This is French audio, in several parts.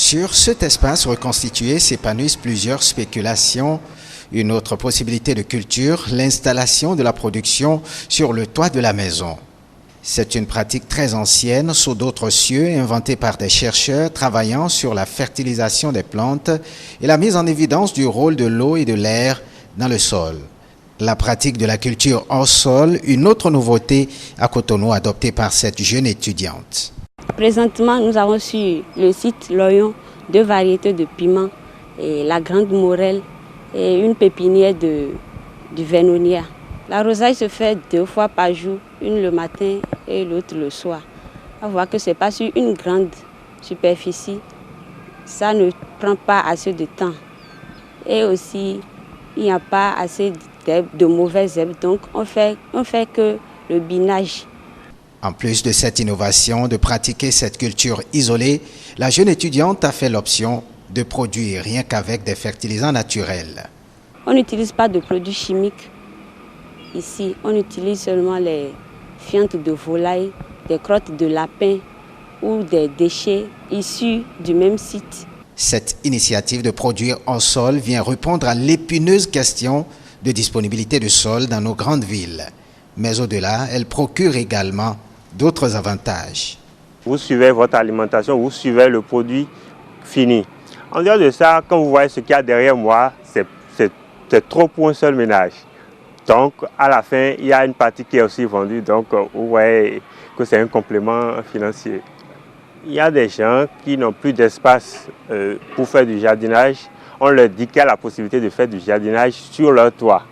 Sur cet espace reconstitué s'épanouissent plusieurs spéculations. Une autre possibilité de culture, l'installation de la production sur le toit de la maison. C'est une pratique très ancienne, sous d'autres cieux, inventée par des chercheurs travaillant sur la fertilisation des plantes et la mise en évidence du rôle de l'eau et de l'air dans le sol. La pratique de la culture hors sol, une autre nouveauté à Cotonou adoptée par cette jeune étudiante. Présentement, nous avons sur le site Loyon 2 variétés de piments, et la grande morelle et une pépinière du Vernonia. L'arrosage se fait 2 fois par jour, une le matin et l'autre le soir. On voit que ce n'est pas sur une grande superficie, ça ne prend pas assez de temps. Et aussi, il n'y a pas assez de mauvaises herbes, donc on fait que le binage. En plus de cette innovation de pratiquer cette culture isolée, la jeune étudiante a fait l'option de produire rien qu'avec des fertilisants naturels. On n'utilise pas de produits chimiques ici, on utilise seulement les fientes de volaille, des crottes de lapin ou des déchets issus du même site. Cette initiative de produire en sol vient répondre à l'épineuse question de disponibilité de sol dans nos grandes villes. Mais au-delà, elle procure également d'autres avantages. Vous suivez votre alimentation, vous suivez le produit fini. En dehors de ça, quand vous voyez ce qu'il y a derrière moi, c'est trop pour un seul ménage. Donc, à la fin, il y a une partie qui est aussi vendue. Donc, vous voyez que c'est un complément financier. Il y a des gens qui n'ont plus d'espace pour faire du jardinage. On leur dit qu'il y a la possibilité de faire du jardinage sur leur toit.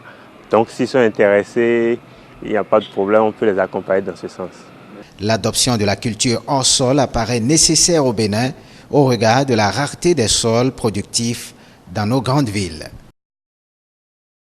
Donc, s'ils sont intéressés, il n'y a pas de problème, on peut les accompagner dans ce sens. L'adoption de la culture hors sol apparaît nécessaire au Bénin au regard de la rareté des sols productifs dans nos grandes villes.